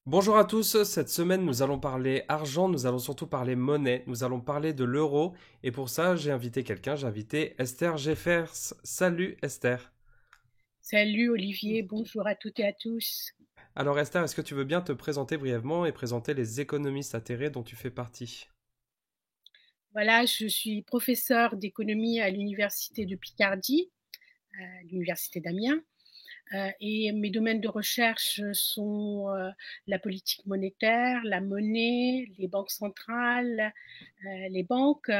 Bonjour à tous, cette semaine nous allons parler argent, nous allons surtout parler monnaie, nous allons parler de l'euro et pour ça j'ai invité quelqu'un, j'ai invité Esther Jeffers. Salut Esther. Salut Olivier, bonjour à toutes et à tous. Alors Esther, est-ce que tu veux bien te présenter brièvement et présenter les économistes atterrés dont tu fais partie? Voilà, je suis professeure d'économie à l'université de Picardie, à l'université d'Amiens, et mes domaines de recherche sont la politique monétaire, la monnaie, les banques centrales, les banques,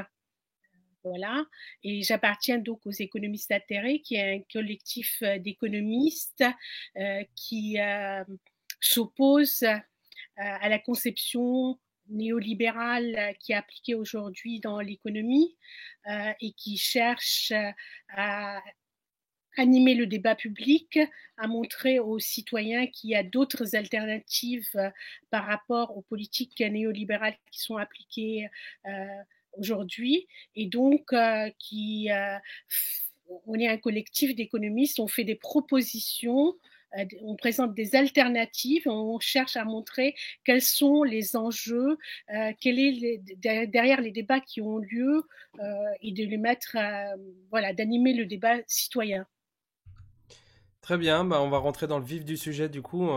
voilà. Et j'appartiens donc aux économistes atterrés, qui est un collectif d'économistes qui s'oppose à la conception néolibérale qui est appliquée aujourd'hui dans l'économie et qui cherche à animer le débat public, à montrer aux citoyens qu'il y a d'autres alternatives par rapport aux politiques néolibérales qui sont appliquées euh, aujourd'hui. Et donc, on est un collectif d'économistes, on fait des propositions, on présente des alternatives, on cherche à montrer quels sont les enjeux, quel est derrière les débats qui ont lieu et de les mettre, voilà, d'animer le débat citoyen. Très bien, bah on va rentrer dans le vif du sujet du coup.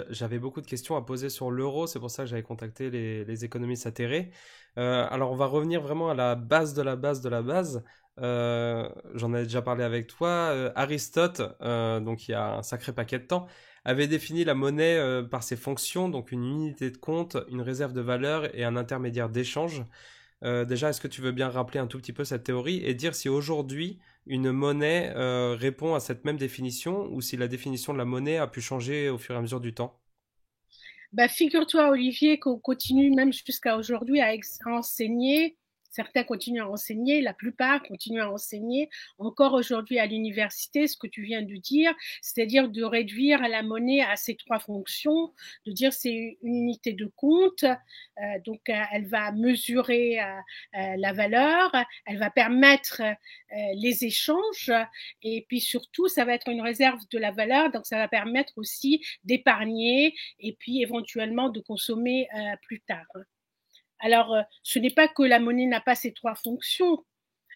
J'avais beaucoup de questions à poser sur l'euro, c'est pour ça que j'avais contacté les économistes atterrés. Alors on va revenir vraiment à la base de la base de la base. J'en avais déjà parlé avec toi. Aristote, donc il y a un sacré paquet de temps, avait défini la monnaie par ses fonctions, donc une unité de compte, une réserve de valeur et un intermédiaire d'échange. Déjà, est-ce que tu veux bien rappeler un tout petit peu cette théorie et dire si aujourd'hui une monnaie répond à cette même définition ou si la définition de la monnaie a pu changer au fur et à mesure du temps? Bah, figure-toi, Olivier, qu'on continue même jusqu'à aujourd'hui à enseigner. Certains continuent à enseigner, la plupart continuent à enseigner encore aujourd'hui à l'université ce que tu viens de dire, c'est-à-dire de réduire la monnaie à ces trois fonctions, de dire c'est une unité de compte, donc elle va mesurer la valeur, elle va permettre les échanges et puis surtout ça va être une réserve de la valeur, donc ça va permettre aussi d'épargner et puis éventuellement de consommer plus tard. Alors, ce n'est pas que la monnaie n'a pas ces trois fonctions,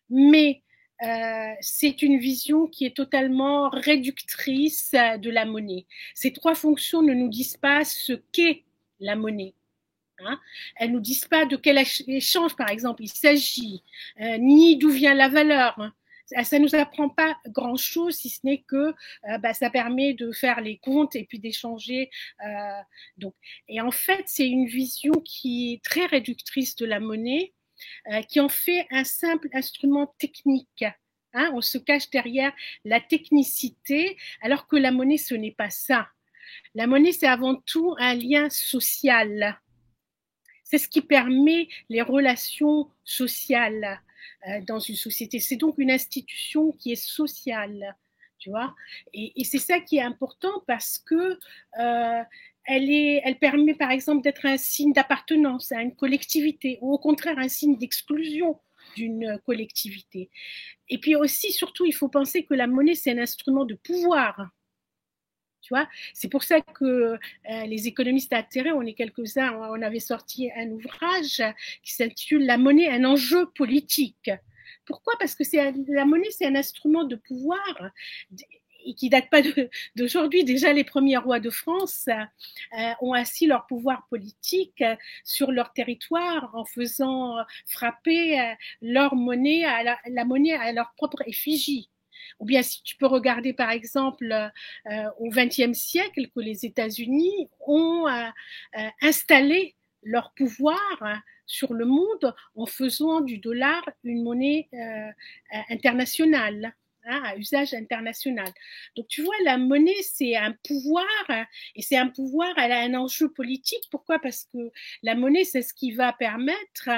mais c'est une vision qui est totalement réductrice de la monnaie. Ces trois fonctions ne nous disent pas ce qu'est la monnaie. Hein. Elles ne nous disent pas de quel échange, par exemple, il s'agit, ni d'où vient la valeur. Hein. Ça ne nous apprend pas grand-chose, si ce n'est que ça permet de faire les comptes et puis d'échanger. Donc. Et en fait, c'est une vision qui est très réductrice de la monnaie, qui en fait un simple instrument technique. Hein, on se cache derrière la technicité, alors que la monnaie, ce n'est pas ça. La monnaie, c'est avant tout un lien social. C'est ce qui permet les relations sociales dans une société. C'est donc une institution qui est sociale, tu vois. Et c'est ça qui est important parce que elle permet par exemple d'être un signe d'appartenance à une collectivité ou au contraire un signe d'exclusion d'une collectivité. Et puis aussi, surtout, il faut penser que la monnaie, c'est un instrument de pouvoir. Tu vois, c'est pour ça que les économistes atterrés, on est quelques-uns, on avait sorti un ouvrage qui s'intitule La monnaie, un enjeu politique. Pourquoi? Parce que la monnaie, c'est un instrument de pouvoir et qui date pas d'aujourd'hui. Déjà, les premiers rois de France ont assis leur pouvoir politique sur leur territoire en faisant frapper leur monnaie, la monnaie à leur propre effigie. Ou bien si tu peux regarder par exemple au XXe siècle que les États-Unis ont installé leur pouvoir sur le monde en faisant du dollar une monnaie internationale. Hein, à usage international. Donc tu vois, la monnaie, c'est un pouvoir et c'est un pouvoir, elle a un enjeu politique. Pourquoi? Parce que la monnaie, c'est ce qui va permettre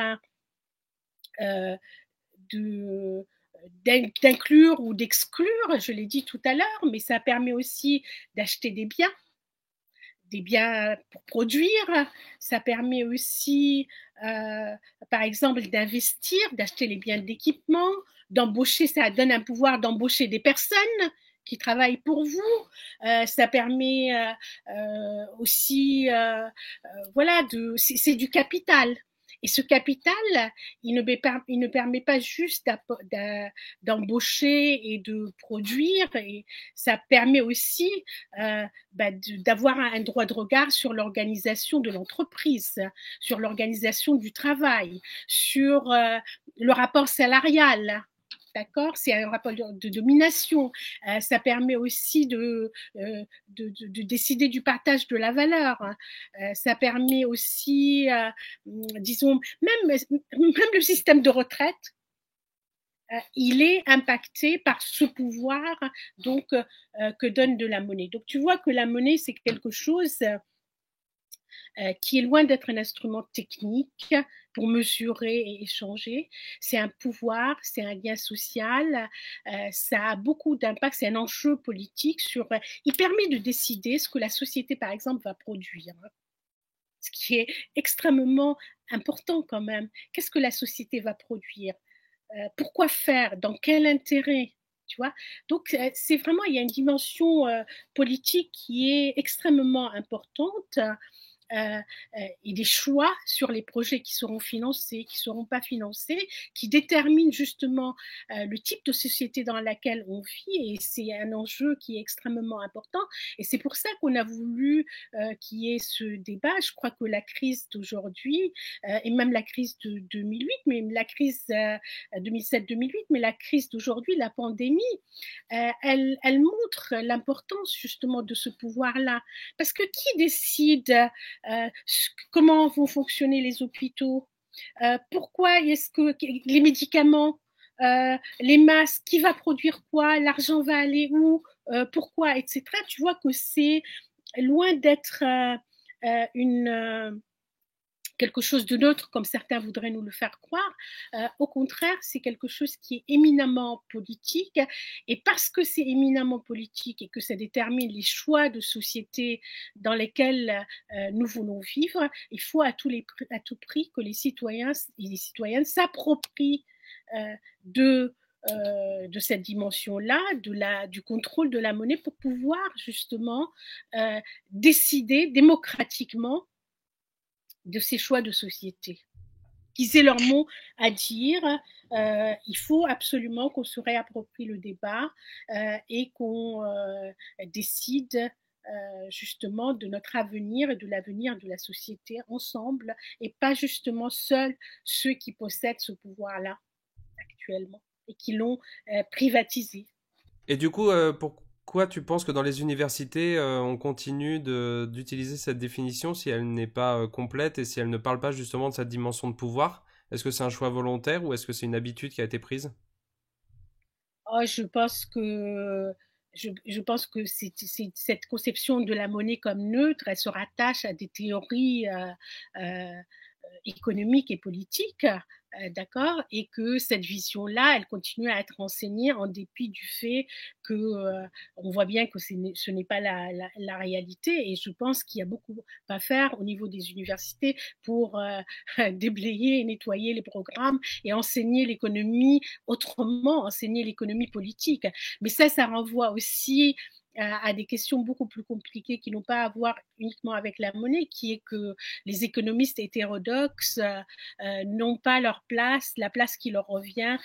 euh, de d'inclure ou d'exclure, je l'ai dit tout à l'heure, mais ça permet aussi d'acheter des biens pour produire. Ça permet aussi, par exemple, d'investir, d'acheter les biens d'équipement, d'embaucher. Ça donne un pouvoir d'embaucher des personnes qui travaillent pour vous. Ça permet aussi, voilà, c'est du capital. Et ce capital, il ne permet pas juste d'embaucher et de produire, et ça permet aussi d'avoir un droit de regard sur l'organisation de l'entreprise, sur l'organisation du travail, sur le rapport salarial. D'accord, c'est un rapport de domination. Ça permet aussi de décider du partage de la valeur. Ça permet aussi, disons, même le système de retraite, il est impacté par ce pouvoir donc que donne de la monnaie. Donc tu vois que la monnaie, c'est quelque chose qui est loin d'être un instrument technique pour mesurer et échanger. C'est un pouvoir, c'est un lien social, ça a beaucoup d'impact, c'est un enjeu politique il permet de décider ce que la société, par exemple, va produire. Ce qui est extrêmement important quand même. Qu'est-ce que la société va produire? Pourquoi faire? Dans quel intérêt? Tu vois? Donc, c'est vraiment, il y a une dimension politique qui est extrêmement importante. Et des choix sur les projets qui seront financés, qui ne seront pas financés, qui déterminent justement le type de société dans laquelle on vit. Et c'est un enjeu qui est extrêmement important. Et c'est pour ça qu'on a voulu qu'il y ait ce débat. Je crois que la crise d'aujourd'hui, et même la crise de 2008, mais la crise 2007-2008, mais la crise d'aujourd'hui, la pandémie, elle montre l'importance justement de ce pouvoir-là. Parce que qui décide comment vont fonctionner les hôpitaux, pourquoi est-ce que les médicaments, les masques, qui va produire quoi, l'argent va aller où, pourquoi, etc. Tu vois que c'est loin d'être quelque chose de neutre, comme certains voudraient nous le faire croire. Au contraire, c'est quelque chose qui est éminemment politique. Et parce que c'est éminemment politique et que ça détermine les choix de société dans lesquels nous voulons vivre, il faut à tout prix que les citoyens et les citoyennes s'approprient de cette dimension-là, du contrôle de la monnaie, pour pouvoir justement décider démocratiquement de ces choix de société. Qu'ils aient leur mot à dire, il faut absolument qu'on se réapproprie le débat et qu'on décide justement de notre avenir et de l'avenir de la société ensemble, et pas justement seuls ceux qui possèdent ce pouvoir-là actuellement et qui l'ont privatisé. Et du coup, pourquoi tu penses que dans les universités, on continue d'utiliser cette définition si elle n'est pas complète et si elle ne parle pas justement de cette dimension de pouvoir? Est-ce que c'est un choix volontaire ou est-ce que c'est une habitude qui a été prise? Oh, je pense que cette conception de la monnaie comme neutre, elle se rattache à des théories économiques et politiques, d'accord, et que cette vision-là, elle continue à être enseignée en dépit du fait que on voit bien que ce n'est pas la réalité. Et je pense qu'il y a beaucoup à faire au niveau des universités pour déblayer et nettoyer les programmes et enseigner l'économie autrement, enseigner l'économie politique. Mais ça renvoie aussi à des questions beaucoup plus compliquées qui n'ont pas à voir uniquement avec la monnaie, qui est que les économistes hétérodoxes n'ont pas leur place, la place qui leur revient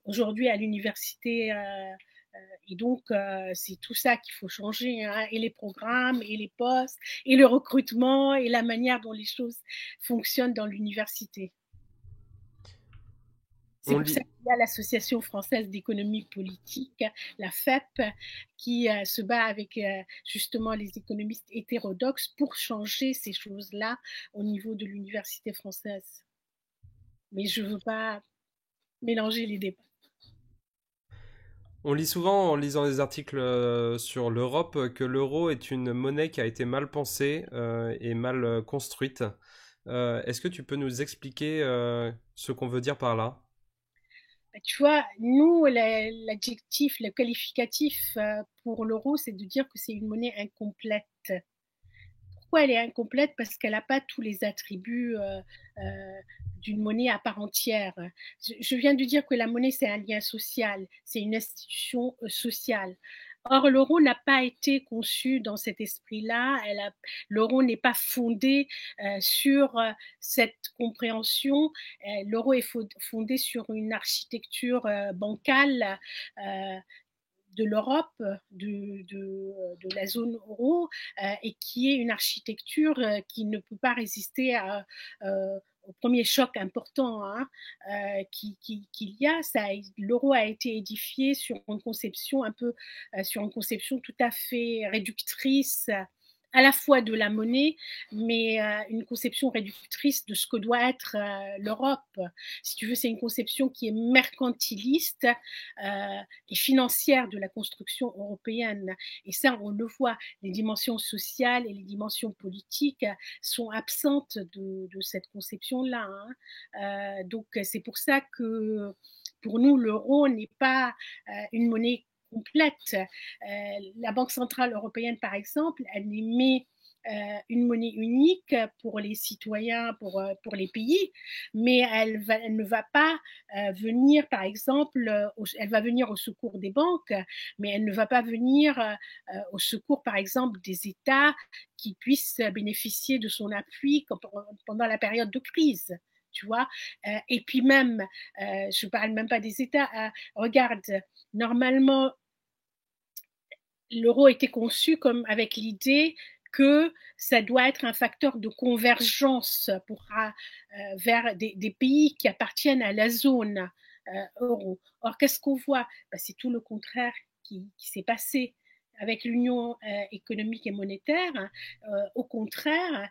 aujourd'hui à l'université. Et donc, c'est tout ça qu'il faut changer, hein, et les programmes, et les postes, et le recrutement, et la manière dont les choses fonctionnent dans l'université. C'est On pour ça lit, qu'il y a l'Association française d'économie politique, la FEP, qui se bat avec justement les économistes hétérodoxes pour changer ces choses-là au niveau de l'université française. Mais je ne veux pas mélanger les débats. on lit souvent en lisant des articles sur l'Europe que l'euro est une monnaie qui a été mal pensée et mal construite. Est-ce que tu peux nous expliquer ce qu'on veut dire par là? Tu vois, nous, l'adjectif, le qualificatif pour l'euro, c'est de dire que c'est une monnaie incomplète. pourquoi elle est incomplète? Parce qu'elle n'a pas tous les attributs d'une monnaie à part entière. Je viens de dire que la monnaie, c'est un lien social, c'est une institution sociale. Or, l'euro n'a pas été conçu dans cet esprit-là. L'euro n'est pas fondé sur cette compréhension. L'euro est fondé sur une architecture bancale de l'Europe, de la zone euro, et qui est une architecture qui ne peut pas résister au premier choc important qu'il y a. L'euro a été édifié sur une conception sur une conception tout à fait réductrice à la fois de la monnaie, mais une conception réductrice de ce que doit être l'Europe. Si tu veux, c'est une conception qui est mercantiliste et financière de la construction européenne. Et ça, on le voit, les dimensions sociales et les dimensions politiques sont absentes de cette conception-là. Donc, c'est pour ça que pour nous, l'euro n'est pas une monnaie complète. La Banque centrale européenne, par exemple, elle émet une monnaie unique pour les citoyens, pour les pays, mais elle ne va pas venir, par exemple, elle va venir au secours des banques, mais elle ne va pas venir au secours, par exemple, des États qui puissent bénéficier de son appui pendant la période de crise. Tu vois, et puis même, je ne parle même pas des États. Regarde, normalement, l'euro était conçu comme avec l'idée que ça doit être un facteur de convergence vers des pays qui appartiennent à la zone euro. Or, qu'est-ce qu'on voit? C'est tout le contraire qui s'est passé avec l'union économique et monétaire. Au contraire,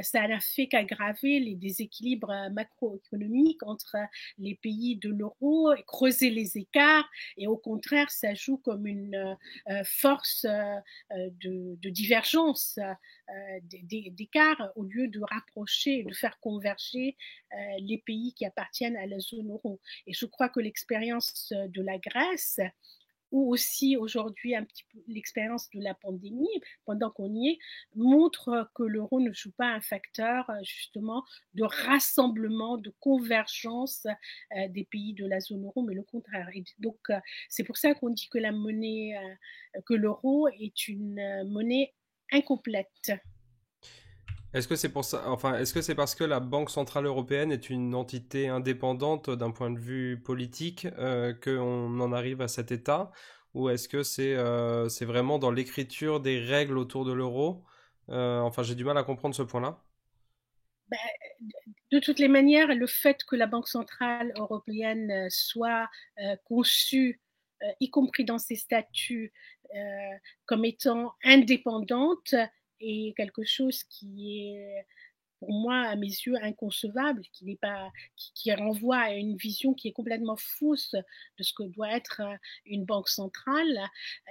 ça n'a fait qu'aggraver les déséquilibres macroéconomiques entre les pays de l'euro, creuser les écarts, et au contraire, ça joue comme une force de divergence, d'écart, au lieu de rapprocher et de faire converger les pays qui appartiennent à la zone euro. Et je crois que l'expérience de la Grèce, ou aussi aujourd'hui un petit peu l'expérience de la pandémie, pendant qu'on y est, montre que l'euro ne joue pas un facteur justement de rassemblement, de convergence des pays de la zone euro, mais le contraire. Et donc c'est pour ça qu'on dit que que l'euro est une monnaie incomplète. Est-ce que c'est pour ça, enfin, est-ce que c'est parce que la Banque centrale européenne est une entité indépendante d'un point de vue politique qu'on en arrive à cet état, ou est-ce que c'est vraiment dans l'écriture des règles autour de l'euro? Enfin, j'ai du mal à comprendre ce point-là. Ben, de toutes les manières, le fait que la Banque centrale européenne soit conçue, y compris dans ses statuts, comme étant indépendante, est quelque chose qui est pour moi, à mes yeux, inconcevable, qui renvoie à une vision qui est complètement fausse de ce que doit être une banque centrale.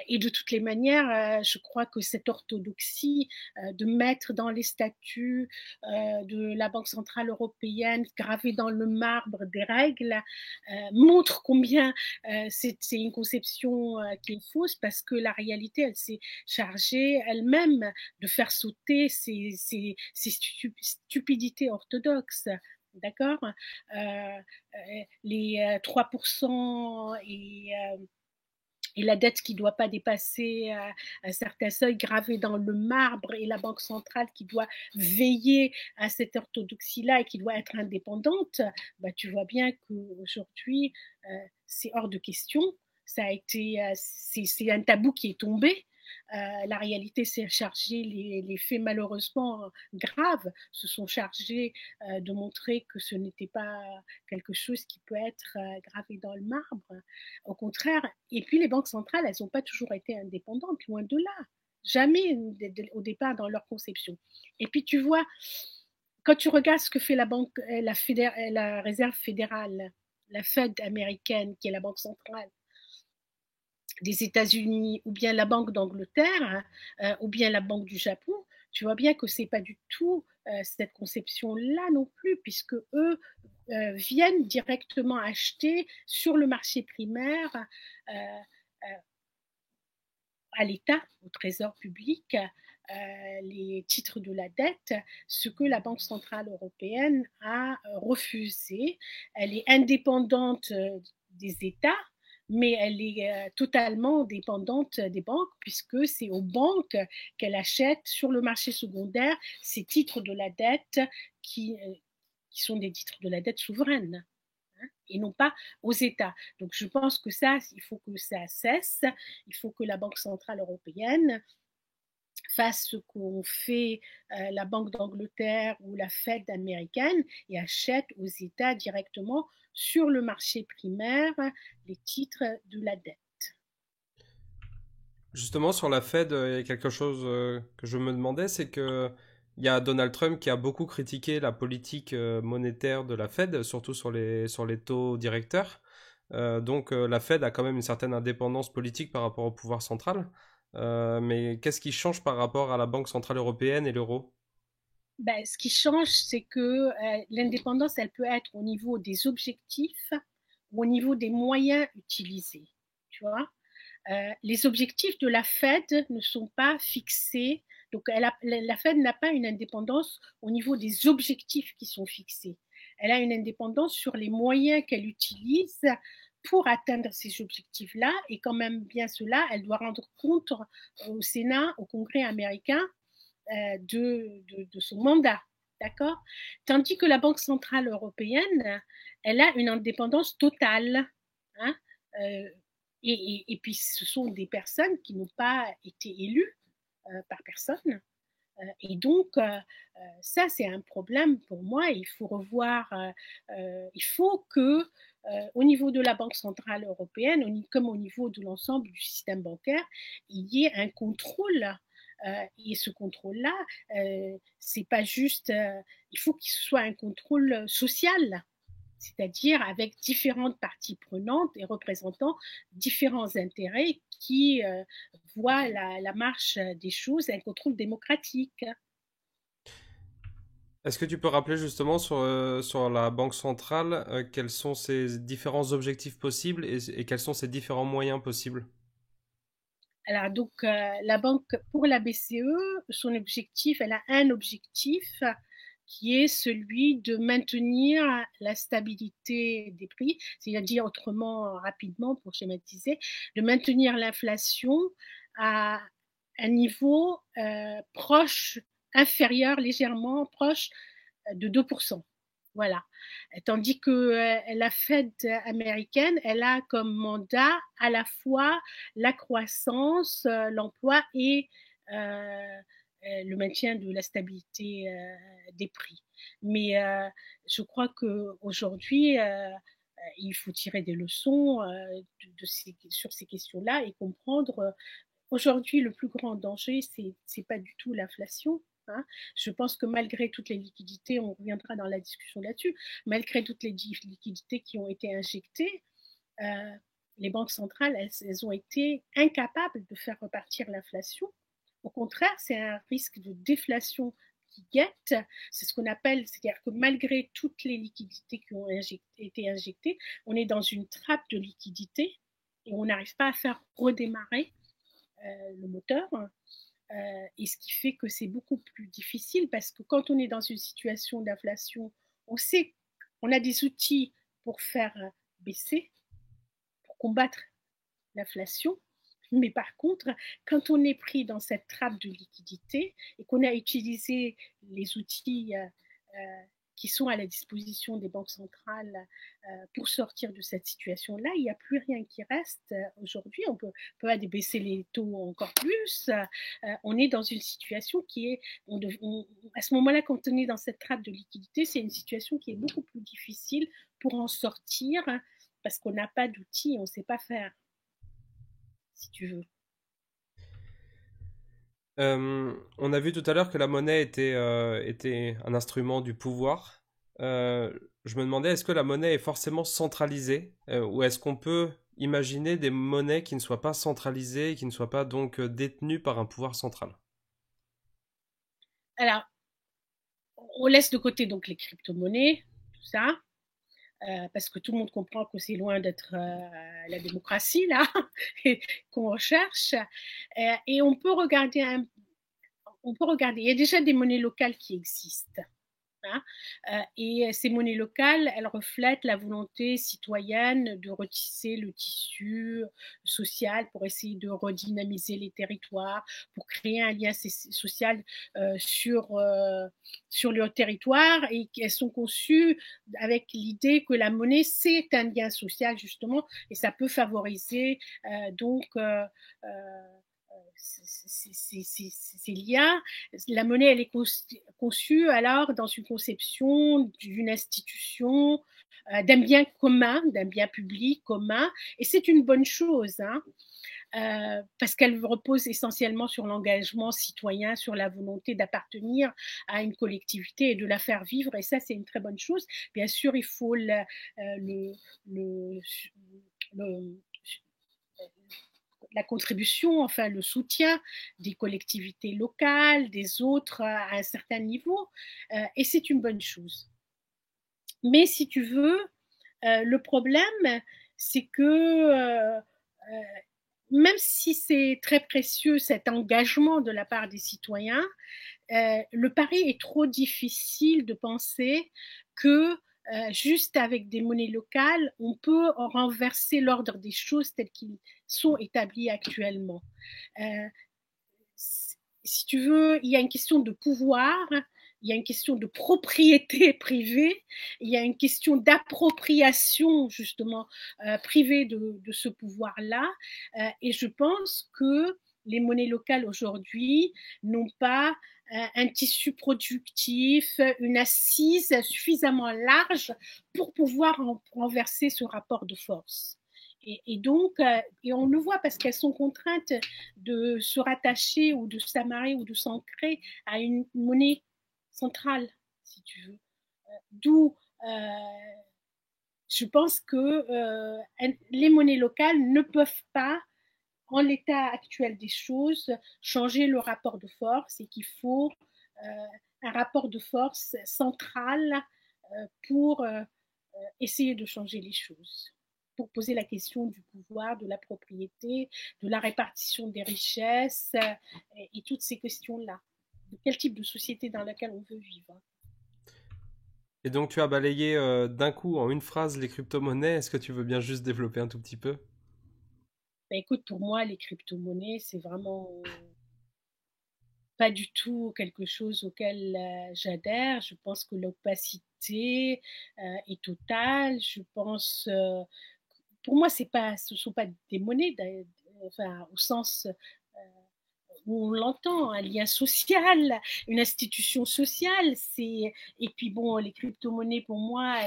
Et de toutes les manières, je crois que cette orthodoxie de mettre dans les statuts de la Banque centrale européenne, gravée dans le marbre des règles, montre combien c'est une conception qui est fausse, parce que la réalité, elle s'est chargée elle-même de faire sauter ces stupidité orthodoxe. D'accord, les 3% et la dette qui ne doit pas dépasser un certain seuil gravé dans le marbre, et la Banque centrale qui doit veiller à cette orthodoxie-là et qui doit être indépendante, tu vois bien qu'aujourd'hui, c'est hors de question. C'est un tabou qui est tombé. La réalité s'est chargée, les faits malheureusement graves se sont chargés de montrer que ce n'était pas quelque chose qui peut être gravé dans le marbre. Au contraire, et puis les banques centrales, elles n'ont pas toujours été indépendantes, loin de là. Jamais au départ dans leur conception. Et puis tu vois, quand tu regardes ce que fait la réserve fédérale, la Fed américaine, qui est la banque centrale des États-Unis, ou bien la Banque d'Angleterre, ou bien la Banque du Japon, tu vois bien que c'est pas du tout cette conception-là non plus, puisque eux viennent directement acheter sur le marché primaire à l'État, au trésor public, les titres de la dette, ce que la Banque centrale européenne a refusé. Elle est indépendante des États, mais elle est totalement dépendante des banques, puisque c'est aux banques qu'elle achète sur le marché secondaire ces titres de la dette qui sont des titres de la dette souveraine, hein, et non pas aux États. Donc je pense que ça, il faut que ça cesse. Il faut que la Banque centrale européenne fasse ce qu'ont fait la Banque d'Angleterre ou la Fed américaine et achète aux États directement sur le marché primaire les titres de la dette. Justement, sur la Fed, il y a quelque chose que je me demandais, c'est que il y a Donald Trump qui a beaucoup critiqué la politique monétaire de la Fed, surtout sur les taux directeurs. La Fed a quand même une certaine indépendance politique par rapport au pouvoir central. Mais qu'est-ce qui change par rapport à la Banque centrale européenne et l'euro? Ben, ce qui change, c'est que l'indépendance, elle peut être au niveau des objectifs ou au niveau des moyens utilisés. Tu vois, les objectifs de la Fed ne sont pas fixés. Donc, la Fed n'a pas une indépendance au niveau des objectifs qui sont fixés. Elle a une indépendance sur les moyens qu'elle utilise pour atteindre ces objectifs-là. Et quand même bien cela, elle doit rendre compte au Sénat, au Congrès américain, de son mandat. D'accord. Tandis que la Banque centrale européenne, elle a une indépendance totale. Hein, euh, et puis, ce sont des personnes qui n'ont pas été élues par personne. Et donc, ça, c'est un problème pour moi. Il faut revoir, il faut que, au niveau de la Banque centrale européenne, comme au niveau de l'ensemble du système bancaire, il y ait un contrôle. Et ce contrôle-là, c'est pas juste, il faut qu'il soit un contrôle social, c'est-à-dire avec différentes parties prenantes et représentant différents intérêts qui voient la marche des choses, un contrôle démocratique. Est-ce que tu peux rappeler justement sur la Banque centrale quels sont ses différents objectifs possibles et quels sont ses différents moyens possibles? Alors donc la banque pour la BCE, son objectif, elle a un objectif qui est celui de maintenir la stabilité des prix, c'est-à-dire autrement rapidement pour schématiser, de maintenir l'inflation à un niveau proche, inférieur, légèrement proche de 2%. Voilà. Tandis que la Fed américaine, elle a comme mandat à la fois la croissance, l'emploi et le maintien de la stabilité des prix. Mais je crois qu'aujourd'hui, il faut tirer des leçons sur ces questions-là et comprendre. Aujourd'hui, le plus grand danger, c'est pas du tout l'inflation. Hein. Je pense que malgré toutes les liquidités, on reviendra dans la discussion là-dessus, malgré toutes les liquidités qui ont été injectées, euh, les banques centrales, elles ont été incapables de faire repartir l'inflation. Au contraire, c'est un risque de déflation qui guette. C'est ce qu'on appelle, c'est-à-dire que malgré toutes les liquidités qui ont été injectées, on est dans une trappe de liquidités et on n'arrive pas à faire redémarrer le moteur. Et ce qui fait que c'est beaucoup plus difficile parce que quand on est dans une situation d'inflation, on sait qu'on a des outils pour faire baisser, pour combattre l'inflation. Mais par contre, quand on est pris dans cette trappe de liquidité et qu'on a utilisé les outils qui sont à la disposition des banques centrales pour sortir de cette situation-là, il n'y a plus rien qui reste. Aujourd'hui, on peut baisser les taux encore plus. On est dans une situation qui est, à ce moment-là, quand on est dans cette trappe de liquidité, c'est une situation qui est beaucoup plus difficile pour en sortir parce qu'on n'a pas d'outils, on ne sait pas faire, si tu veux. On a vu tout à l'heure que la monnaie était un instrument du pouvoir. Je me demandais, est-ce que la monnaie est forcément centralisée ou est-ce qu'on peut imaginer des monnaies qui ne soient pas centralisées et qui ne soient pas donc détenues par un pouvoir central? Alors, on laisse de côté donc les crypto-monnaies, tout ça, parce que tout le monde comprend que c'est loin d'être la démocratie là qu'on recherche. Et on peut regarder on peut regarder. Il y a déjà des monnaies locales qui existent. Hein. Et ces monnaies locales, elles reflètent la volonté citoyenne de retisser le tissu social pour essayer de redynamiser les territoires, pour créer un lien social sur leur territoire, et elles sont conçues avec l'idée que la monnaie, c'est un lien social justement, et ça peut favoriser ces liens. La monnaie, elle est conçue alors dans une conception d'une institution, d'un bien commun, d'un bien public commun, et c'est une bonne chose, hein, parce qu'elle repose essentiellement sur l'engagement citoyen, sur la volonté d'appartenir à une collectivité et de la faire vivre, et ça, c'est une très bonne chose. Bien sûr, il faut la contribution, enfin le soutien des collectivités locales, des autres à un certain niveau, et c'est une bonne chose. Mais si tu veux, le problème, c'est que même si c'est très précieux cet engagement de la part des citoyens, le pari est trop difficile de penser que juste avec des monnaies locales, on peut renverser l'ordre des choses telles qu'ils sont établis actuellement. Euh, si tu veux, il y a une question de pouvoir, il y a une question de propriété privée, il y a une question d'appropriation justement privée de ce pouvoir-là, et je pense que les monnaies locales aujourd'hui n'ont pas un tissu productif, une assise suffisamment large pour pouvoir renverser ce rapport de force. Et donc, et on le voit parce qu'elles sont contraintes de se rattacher ou de s'amarrer ou de s'ancrer à une monnaie centrale, si tu veux. D'où je pense que les monnaies locales ne peuvent pas, en l'état actuel des choses, changer le rapport de force, et qu'il faut un rapport de force central pour essayer de changer les choses, pour poser la question du pouvoir, de la propriété, de la répartition des richesses et toutes ces questions-là. De quel type de société dans laquelle on veut vivre. Et donc tu as balayé d'un coup en une phrase les crypto-monnaies. Est-ce que tu veux bien juste développer un tout petit peu? Ben écoute, pour moi, les crypto-monnaies, c'est vraiment pas du tout quelque chose auquel j'adhère. Je pense que l'opacité est totale. Je pense, pour moi, ce sont pas des monnaies, enfin, au sens où on l'entend, un lien social, une institution sociale. Et puis bon, les crypto-monnaies, pour moi,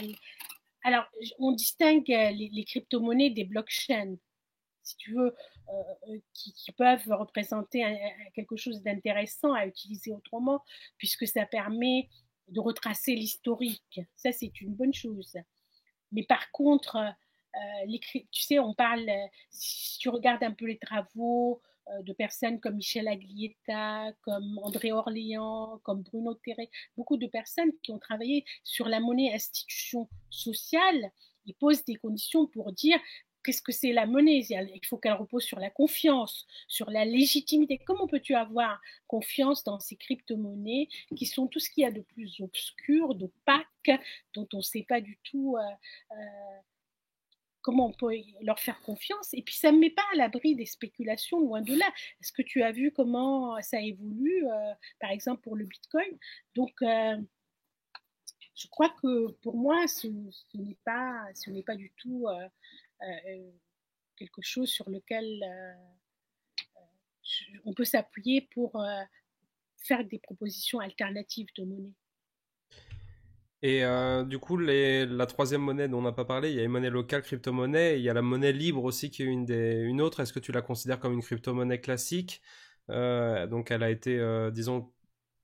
alors on distingue les crypto-monnaies des blockchains, si tu veux, qui peuvent représenter quelque chose d'intéressant à utiliser autrement, puisque ça permet de retracer l'historique. Ça, c'est une bonne chose. Mais par contre, tu sais, on parle, si tu regardes un peu les travaux de personnes comme Michel Aglietta, comme André Orléans, comme Bruno Terré, beaucoup de personnes qui ont travaillé sur la monnaie institution sociale, ils posent des conditions pour dire qu'est-ce que c'est la monnaie. Il faut qu'elle repose sur la confiance, sur la légitimité. Comment peux-tu avoir confiance dans ces crypto-monnaies qui sont tout ce qu'il y a de plus obscur, d'opaque, dont on ne sait pas du tout comment on peut leur faire confiance. Et puis ça ne me met pas à l'abri des spéculations, loin de là. Est-ce que tu as vu comment ça évolue, par exemple pour le Bitcoin? Donc je crois que pour moi, ce n'est pas du tout quelque chose sur lequel on peut s'appuyer pour faire des propositions alternatives de monnaie. Et du coup, la troisième monnaie dont on n'a pas parlé, il y a une monnaie locale, crypto-monnaie, et il y a la monnaie libre aussi qui est une autre. Est-ce que tu la considères comme une crypto-monnaie classique? Donc elle a été, disons,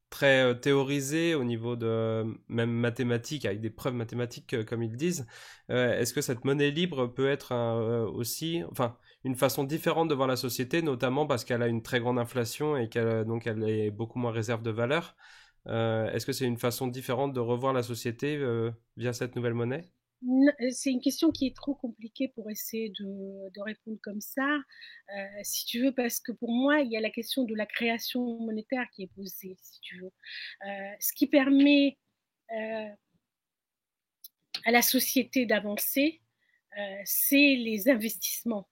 très théorisée au niveau de même mathématiques, avec des preuves mathématiques, comme ils disent. Est-ce que cette monnaie libre peut être aussi, enfin, une façon différente de voir la société, notamment parce qu'elle a une très grande inflation et donc elle est beaucoup moins réserve de valeur? Est-ce que c'est une façon différente de revoir la société via cette nouvelle monnaie? C'est une question qui est trop compliquée pour essayer de répondre comme ça, si tu veux, parce que pour moi, il y a la question de la création monétaire qui est posée, si tu veux. Ce qui permet à la société d'avancer, c'est les investissements.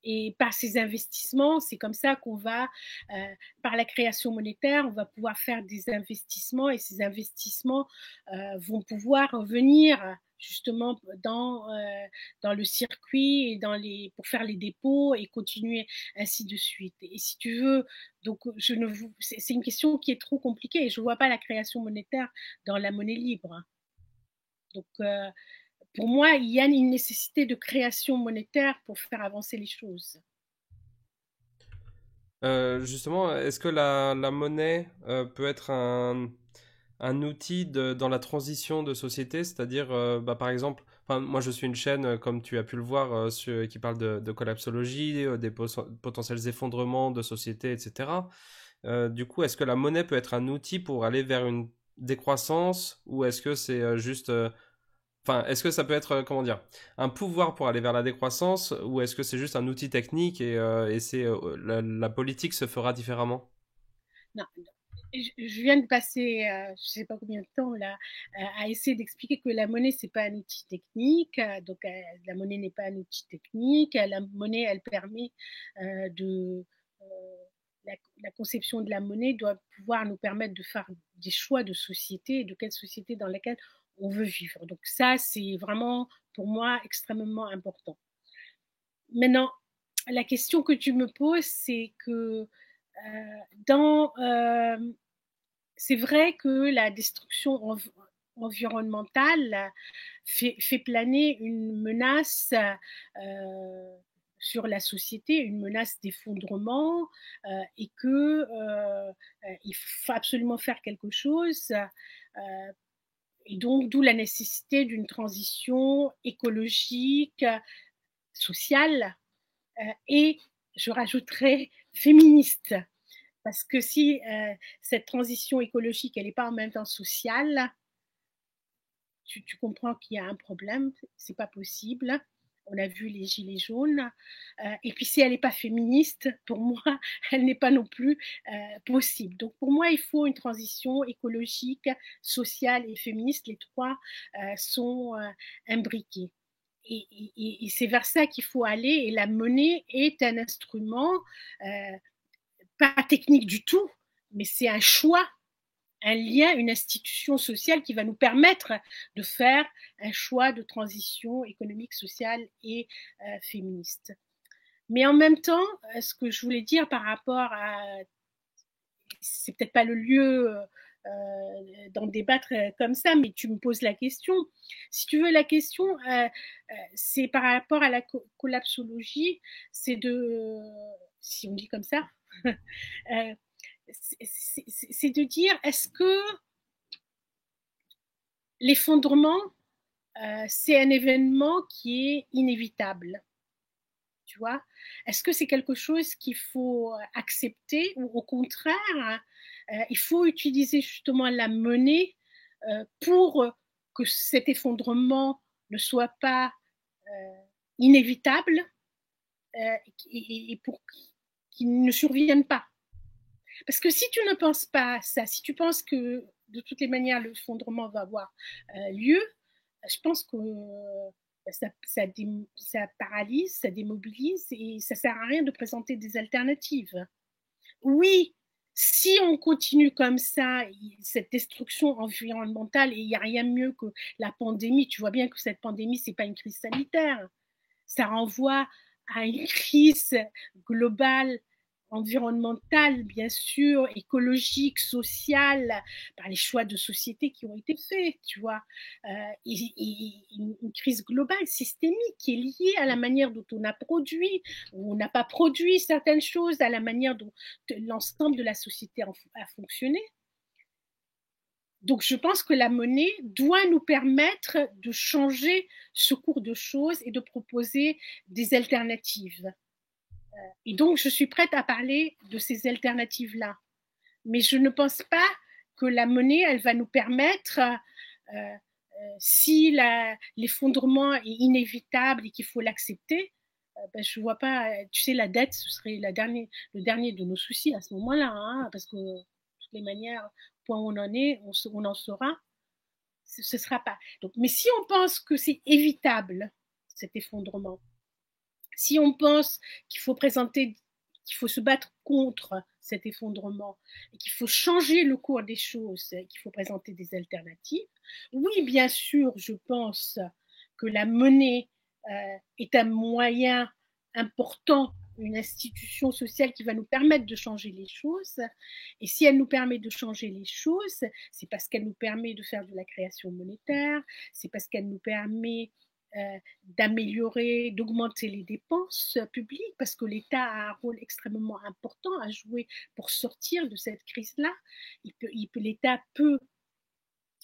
Et par ces investissements, c'est comme ça qu'on va, par la création monétaire, on va pouvoir faire des investissements et ces investissements vont pouvoir venir justement dans le circuit et pour faire les dépôts et continuer ainsi de suite. Et si tu veux, donc c'est une question qui est trop compliquée et je ne vois pas la création monétaire dans la monnaie libre. Donc, pour moi, il y a une nécessité de création monétaire pour faire avancer les choses. Justement, est-ce que la monnaie peut être un outil dans la transition de société? C'est-à-dire, bah, par exemple, enfin, moi je suis une chaîne, comme tu as pu le voir, qui parle de collapsologie, des potentiels effondrements de sociétés, etc. Du coup, est-ce que la monnaie peut être un outil pour aller vers une décroissance ou est-ce que c'est juste enfin, est-ce que ça peut être, comment dire, un pouvoir pour aller vers la décroissance ou est-ce que c'est juste un outil technique et la politique se fera différemment? Non, je viens de passer, je ne sais pas combien de temps là, à essayer d'expliquer que la monnaie, c'est pas un outil technique. Donc, la monnaie n'est pas un outil technique. La monnaie, elle permet de. euh, la conception de la monnaie doit pouvoir nous permettre de faire des choix de société et de quelle société dans laquelle on veut vivre. Donc, ça, c'est vraiment pour moi extrêmement important. Maintenant, la question que tu me poses, c'est que dans c'est vrai que la destruction environnementale fait planer une menace sur la société, une menace d'effondrement, et que il faut absolument faire quelque chose. Et donc, d'où la nécessité d'une transition écologique, sociale, et je rajouterais féministe. Parce que si cette transition écologique, elle n'est pas en même temps sociale, tu comprends qu'il y a un problème, c'est pas possible. On a vu les gilets jaunes. Et puis si elle n'est pas féministe, pour moi, elle n'est pas non plus possible. Donc pour moi, il faut une transition écologique, sociale et féministe. Les trois sont imbriqués. Et c'est vers ça qu'il faut aller. Et la monnaie est un instrument pas technique du tout, mais c'est un choix, un lien, une institution sociale qui va nous permettre de faire un choix de transition économique, sociale et féministe. Mais en même temps, ce que je voulais dire par rapport à, c'est peut-être pas le lieu d'en débattre comme ça, mais tu me poses la question. Si tu veux, la question, c'est par rapport à la collapsologie, c'est de, si on dit comme ça, euh, c'est de dire est-ce que l'effondrement, c'est un événement qui est inévitable, tu vois? Est-ce que c'est quelque chose qu'il faut accepter ou au contraire, il faut utiliser justement la monnaie pour que cet effondrement ne soit pas inévitable et pour qu'il ne survienne pas? Parce que si tu ne penses pas à ça, si tu penses que de toutes les manières l'effondrement va avoir lieu, je pense que ça paralyse, ça démobilise et ça sert à rien de présenter des alternatives. Oui, si on continue comme ça, cette destruction environnementale, et il n'y a rien de mieux que la pandémie, tu vois bien que cette pandémie, ce n'est pas une crise sanitaire, ça renvoie à une crise globale environnementale, bien sûr, écologique, sociale, par les choix de société qui ont été faits, tu vois. Et une crise globale, systémique, qui est liée à la manière dont on a produit, ou on n'a pas produit certaines choses, à la manière dont l'ensemble de la société a fonctionné. Donc je pense que la monnaie doit nous permettre de changer ce cours de choses et de proposer des alternatives. Et donc je suis prête à parler de ces alternatives-là. Mais je ne pense pas que la monnaie, elle va nous permettre Si l'effondrement est inévitable et qu'il faut l'accepter, ben, je vois pas, tu sais, la dette, ce serait le dernier de nos soucis à ce moment-là, hein, parce que de toutes les manières, au point où on en est, on en saura, ce sera pas. Donc, mais si on pense que c'est évitable, cet effondrement, si on pense qu'il faut présenter, qu'il faut se battre contre cet effondrement et qu'il faut changer le cours des choses, qu'il faut présenter des alternatives, oui, bien sûr, je pense que la monnaie est un moyen important, une institution sociale qui va nous permettre de changer les choses. Et si elle nous permet de changer les choses, c'est parce qu'elle nous permet de faire de la création monétaire, c'est parce qu'elle nous permet d'améliorer, d'augmenter les dépenses publiques, parce que l'État a un rôle extrêmement important à jouer pour sortir de cette crise-là. L'État peut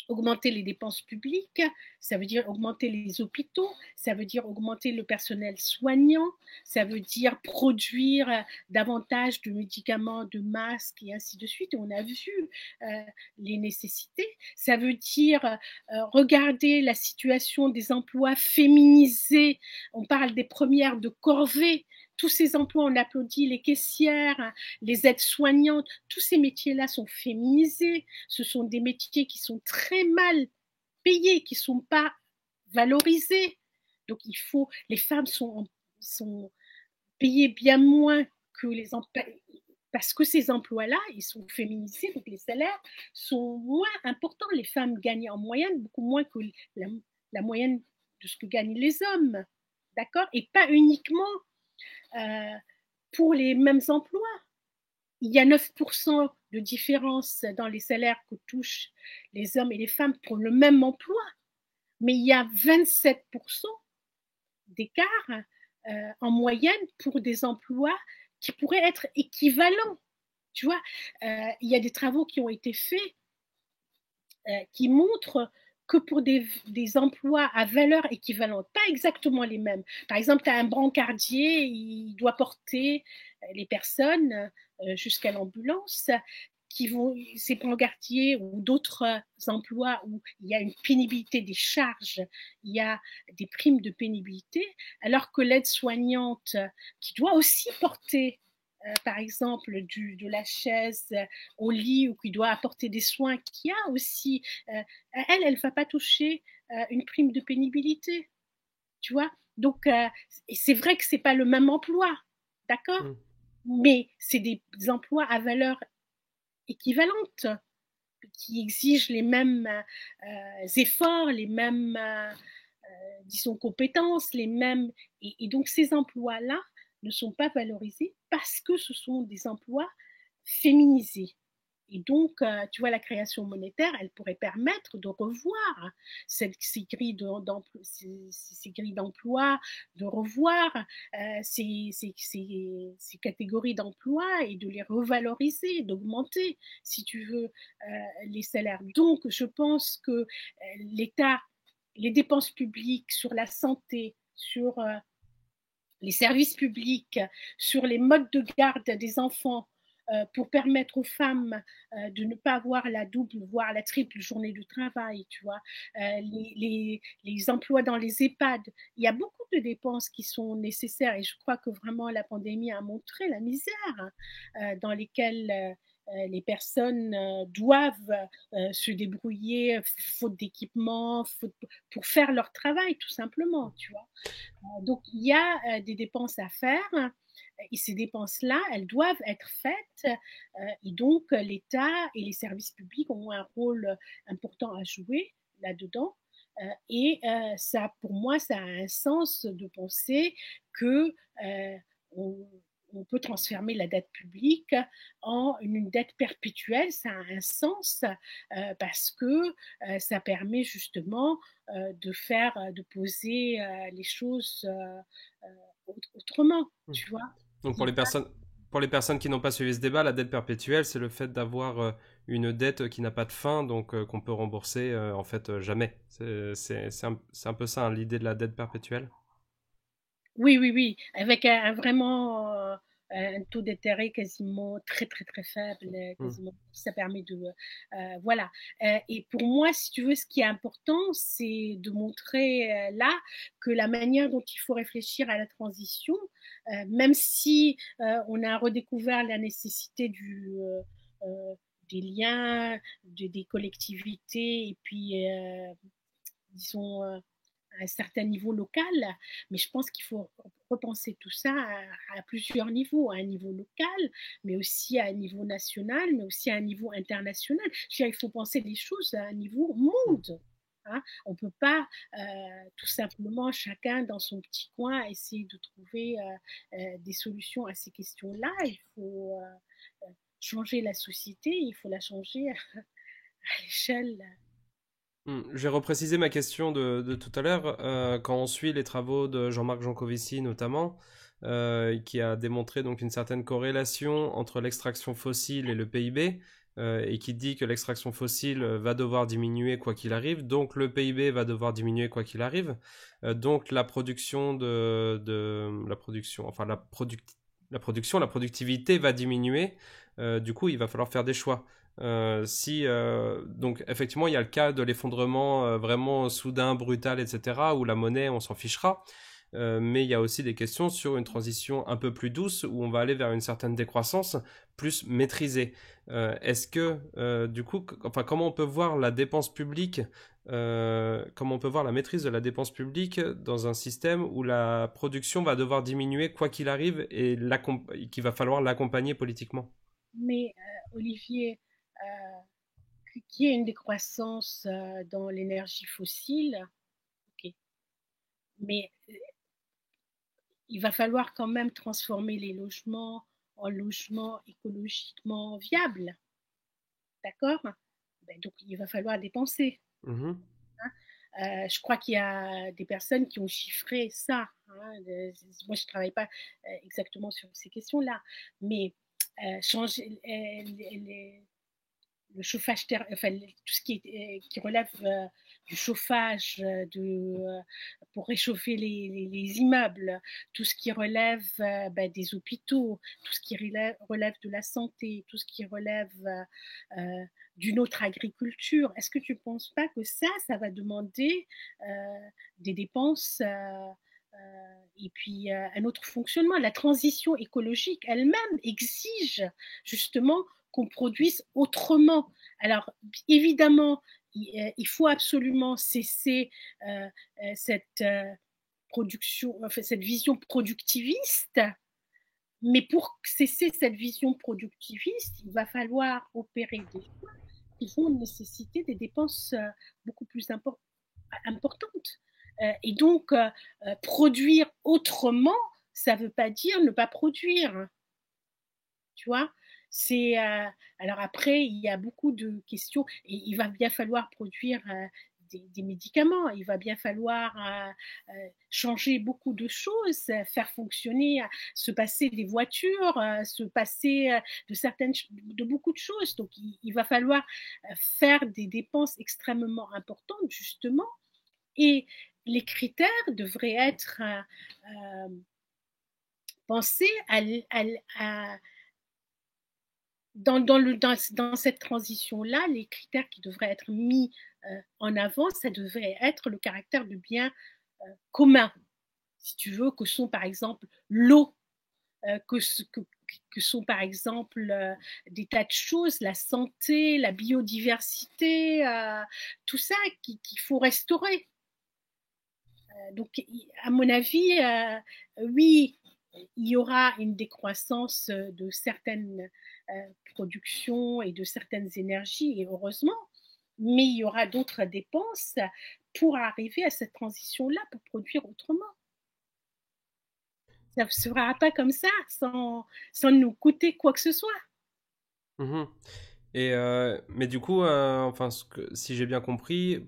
augmenter les dépenses publiques, ça veut dire augmenter les hôpitaux, ça veut dire augmenter le personnel soignant, ça veut dire produire davantage de médicaments, de masques et ainsi de suite. Et on a vu les nécessités. Ça veut dire regarder la situation des emplois féminisés. On parle des premières de corvée. Tous ces emplois, on applaudit les caissières, les aides-soignantes, tous ces métiers-là sont féminisés. Ce sont des métiers qui sont très mal payés, qui ne sont pas valorisés. Donc les femmes sont payées bien moins que les emplois, parce que ces emplois-là, ils sont féminisés, donc les salaires sont moins importants. Les femmes gagnent en moyenne beaucoup moins que la moyenne de ce que gagnent les hommes. D'accord? Et pas uniquement pour les mêmes emplois. Il y a 9% de différence dans les salaires que touchent les hommes et les femmes pour le même emploi, mais il y a 27% d'écart en moyenne pour des emplois qui pourraient être équivalents. Tu vois, il y a des travaux qui ont été faits qui montrent que pour des emplois à valeur équivalente, pas exactement les mêmes. Par exemple, tu as un brancardier, il doit porter les personnes jusqu'à l'ambulance, ces brancardiers ou d'autres emplois où il y a une pénibilité des charges, il y a des primes de pénibilité, alors que l'aide-soignante qui doit aussi porter par exemple de la chaise au lit ou qui doit apporter des soins, qui a aussi, elle ne va pas toucher une prime de pénibilité, tu vois. Donc, c'est vrai que ce n'est pas le même emploi, d'accord, mais c'est des emplois à valeur équivalente qui exigent les mêmes efforts, les mêmes, disons, compétences, les mêmes. Et donc, ces emplois-là ne sont pas valorisés parce que ce sont des emplois féminisés. Et donc, tu vois, la création monétaire, elle pourrait permettre de revoir ces grilles d'emploi, de revoir ces catégories d'emploi et de les revaloriser, d'augmenter, si tu veux, les salaires. Donc, je pense que l'État, les dépenses publiques sur la santé, sur les services publics, sur les modes de garde des enfants, pour permettre aux femmes de ne pas avoir la double, voire la triple journée de travail, tu vois, les emplois dans les EHPAD. Il y a beaucoup de dépenses qui sont nécessaires et je crois que vraiment la pandémie a montré la misère dans lesquelles les personnes doivent se débrouiller faute d'équipement, pour faire leur travail tout simplement, tu vois. Donc il y a des dépenses à faire et ces dépenses-là, elles doivent être faites et donc l'État et les services publics ont un rôle important à jouer là-dedans. Et ça, pour moi, ça a un sens de penser que on peut transformer la dette publique en une dette perpétuelle. Ça a un sens parce que ça permet justement de poser les choses autrement, tu vois. Donc pour les personnes qui n'ont pas suivi ce débat, la dette perpétuelle, c'est le fait d'avoir une dette qui n'a pas de fin, donc qu'on peut rembourser en fait jamais. C'est un peu ça, hein, l'idée de la dette perpétuelle. Oui, oui, oui, avec vraiment un taux d'intérêt quasiment très, très, très faible, Mm. quasiment. Ça permet de, voilà. Et pour moi, si tu veux, ce qui est important, c'est de montrer là que la manière dont il faut réfléchir à la transition, même si on a redécouvert la nécessité des liens, des collectivités, et puis, disons, à un certain niveau local, mais je pense qu'il faut repenser tout ça à plusieurs niveaux, à un niveau local, mais aussi à un niveau national, mais aussi à un niveau international. Je veux dire, il faut penser les choses à un niveau Mm. monde. Hein. On ne peut pas tout simplement chacun dans son petit coin essayer de trouver des solutions à ces questions-là. Il faut changer la société, il faut la changer à l'échelle. Je vais repréciser ma question de tout à l'heure. Quand on suit les travaux de Jean-Marc Jancovici notamment, qui a démontré donc une certaine corrélation entre l'extraction fossile et le PIB, et qui dit que l'extraction fossile va devoir diminuer quoi qu'il arrive, donc le PIB va devoir diminuer quoi qu'il arrive, donc la production la production, enfin la production, la productivité va diminuer. Du coup, il va falloir faire des choix. Donc effectivement, il y a le cas de l'effondrement vraiment soudain, brutal, etc., où la monnaie, on s'en fichera. Mais il y a aussi des questions sur une transition un peu plus douce, où on va aller vers une certaine décroissance plus maîtrisée. Est-ce que, du coup, enfin, comment on peut voir la dépense publique, comment on peut voir la maîtrise de la dépense publique dans un système où la production va devoir diminuer quoi qu'il arrive et qu'il va falloir l'accompagner politiquement? Mais Olivier, qu'il y ait une décroissance dans l'énergie fossile, ok. Mais il va falloir quand même transformer les logements en logements écologiquement viables, d'accord? Ben, donc il va falloir dépenser. Mhm. Je crois qu'il y a des personnes qui ont chiffré ça. Hein. Moi, je ne travaille pas exactement sur ces questions-là, mais changer le chauffage, enfin, tout ce qui relève du chauffage pour réchauffer les immeubles, tout ce qui relève ben, des hôpitaux, tout ce qui relève de la santé, tout ce qui relève d'une autre agriculture. Est-ce que tu ne penses pas que ça va demander des dépenses et puis un autre fonctionnement? La transition écologique elle-même exige justement qu'on produise autrement. Alors, évidemment, il faut absolument cesser cette production, enfin, cette vision productiviste, mais pour cesser cette vision productiviste, il va falloir opérer des choix qui vont nécessiter des dépenses beaucoup plus importantes. Et donc, produire autrement, ça ne veut pas dire ne pas produire. Tu vois, c'est alors après il y a beaucoup de questions et il va bien falloir produire des médicaments, il va bien falloir changer beaucoup de choses, faire fonctionner, se passer des voitures, se passer de beaucoup de choses. Donc il va falloir faire des dépenses extrêmement importantes justement, et les critères devraient être pensés à dans cette transition-là, les critères qui devraient être mis en avant, ça devrait être le caractère de bien commun, si tu veux, que sont par exemple l'eau, que sont par exemple des tas de choses, la santé, la biodiversité, tout ça qu'il faut restaurer. Donc, à mon avis, oui, il y aura une décroissance de certaines productions et de certaines énergies, et heureusement, mais il y aura d'autres dépenses pour arriver à cette transition-là, pour produire autrement. Ça ne se fera pas comme ça, sans nous coûter quoi que ce soit. Mhm. Mais du coup, enfin, si j'ai bien compris,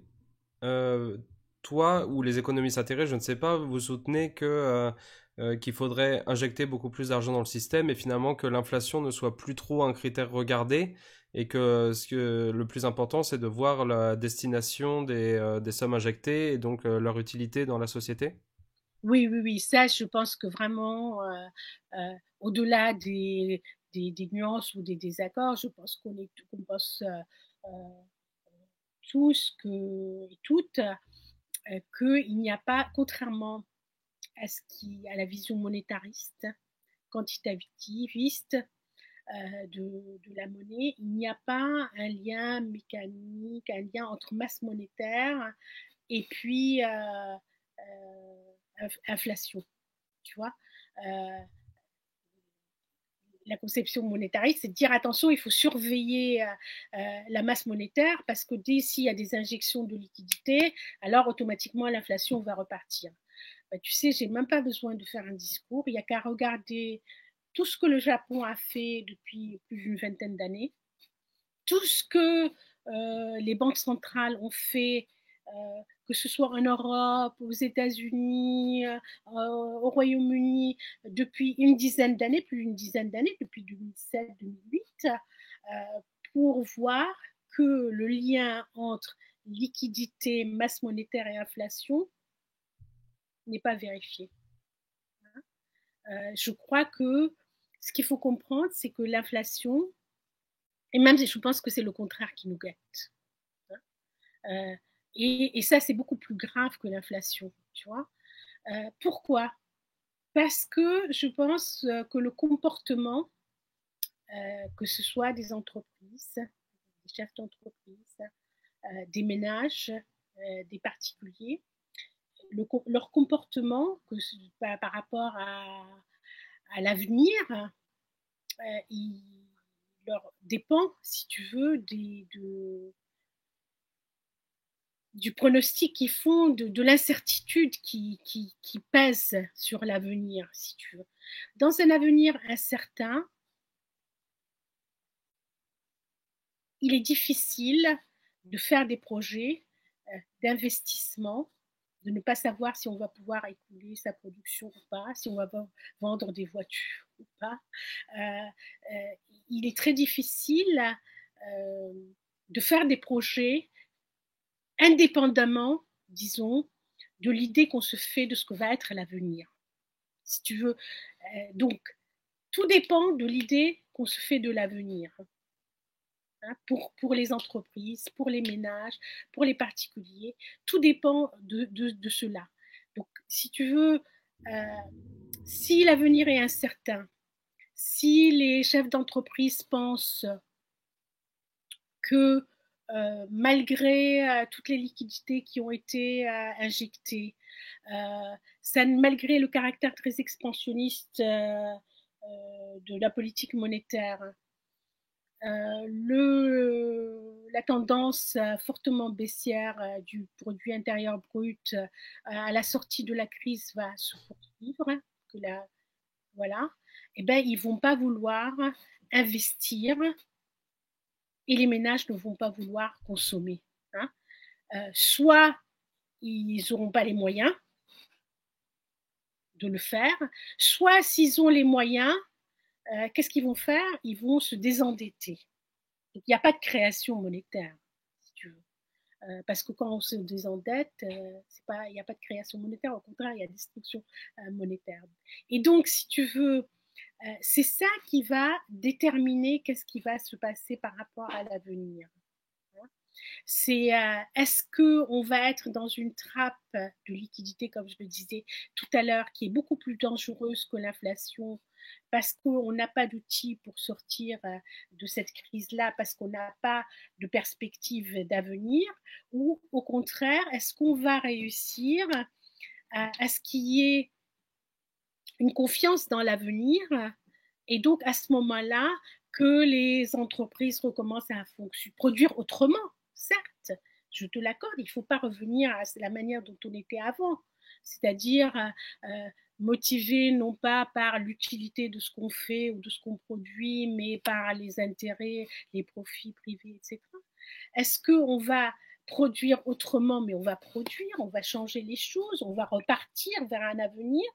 euh, toi ou les économistes atterrés, je ne sais pas, vous soutenez qu'il faudrait injecter beaucoup plus d'argent dans le système et finalement que l'inflation ne soit plus trop un critère regardé et que le plus important, c'est de voir la destination des sommes injectées et donc leur utilité dans la société? Oui, oui, oui, ça, je pense que vraiment, au-delà des nuances ou des désaccords, je pense qu'on pense tous et toutes qu'il n'y a pas, contrairement à la vision monétariste, quantitativiste de la monnaie, il n'y a pas un lien mécanique, un lien entre masse monétaire et puis inflation, tu vois. Euh, la conception monétariste, c'est de dire attention, il faut surveiller la masse monétaire parce que dès s'il y a des injections de liquidités, alors automatiquement l'inflation va repartir. Bah, tu sais, j'ai même pas besoin de faire un discours, il n'y a qu'à regarder tout ce que le Japon a fait depuis plus d'une vingtaine d'années, tout ce que les banques centrales ont fait, que ce soit en Europe, aux États-Unis, au Royaume-Uni, depuis une dizaine d'années, plus d'une dizaine d'années, depuis 2007-2008, pour voir que le lien entre liquidité, masse monétaire et inflation n'est pas vérifié. Je crois que ce qu'il faut comprendre, c'est que l'inflation, et même je pense que c'est le contraire qui nous guette. Euh, et ça, c'est beaucoup plus grave que l'inflation, tu vois. Pourquoi? Parce que je pense que le comportement, que ce soit des entreprises, des chefs d'entreprise, des ménages, des particuliers, leur comportement par rapport à l'avenir, il leur dépend, si tu veux, du pronostic qu'ils font, de l'incertitude qui pèse sur l'avenir, si tu veux. Dans un avenir incertain, il est difficile de faire des projets d'investissement, de ne pas savoir si on va pouvoir écouler sa production ou pas, si on va vendre des voitures ou pas. Il est très difficile de faire des projets indépendamment, disons, de l'idée qu'on se fait de ce que va être l'avenir. Si tu veux. Donc, tout dépend de l'idée qu'on se fait de l'avenir. Hein, pour les entreprises, pour les ménages, pour les particuliers. Tout dépend de cela. Donc, si tu veux, si l'avenir est incertain, si les chefs d'entreprise pensent que malgré toutes les liquidités qui ont été injectées, malgré le caractère très expansionniste de la politique monétaire, la tendance fortement baissière du produit intérieur brut à la sortie de la crise va se poursuivre, que la, voilà, et ben ils vont pas vouloir investir et les ménages ne vont pas vouloir consommer. Hein. Soit ils n'auront pas les moyens de le faire, soit s'ils ont les moyens, qu'est-ce qu'ils vont faire? Ils vont se désendetter. Donc, il n'y a pas de création monétaire, si tu veux. Parce que quand on se désendette, il n'y a pas de création monétaire, au contraire, il y a destruction monétaire. Et donc, si tu veux, c'est ça qui va déterminer qu'est-ce qui va se passer par rapport à l'avenir. C'est est-ce qu'on va être dans une trappe de liquidité, comme je le disais tout à l'heure, qui est beaucoup plus dangereuse que l'inflation, parce qu'on n'a pas d'outils pour sortir de cette crise-là, parce qu'on n'a pas de perspective d'avenir, ou au contraire, est-ce qu'on va réussir à ce qu'il y ait une confiance dans l'avenir, et donc à ce moment-là, que les entreprises recommencent à produire autrement, certes, je te l'accorde, il ne faut pas revenir à la manière dont on était avant, c'est-à-dire motivé non pas par l'utilité de ce qu'on fait ou de ce qu'on produit, mais par les intérêts, les profits privés, etc. Est-ce qu'on va produire autrement, mais on va produire, on va changer les choses, on va repartir vers un avenir,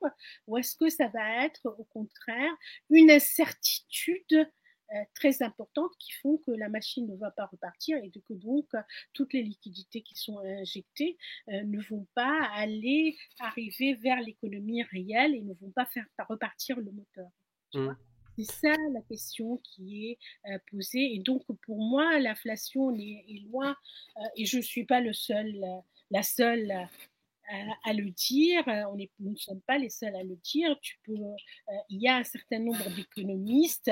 ou est-ce que ça va être au contraire une incertitude très importantes qui font que la machine ne va pas repartir et que donc toutes les liquidités qui sont injectées ne vont pas arriver vers l'économie réelle et ne vont pas faire repartir le moteur. Tu vois, c'est ça la question qui est posée. Et donc, pour moi, l'inflation est loin, et je ne suis pas la seule à le dire. Nous ne sommes pas les seuls à le dire. Il y a un certain nombre d'économistes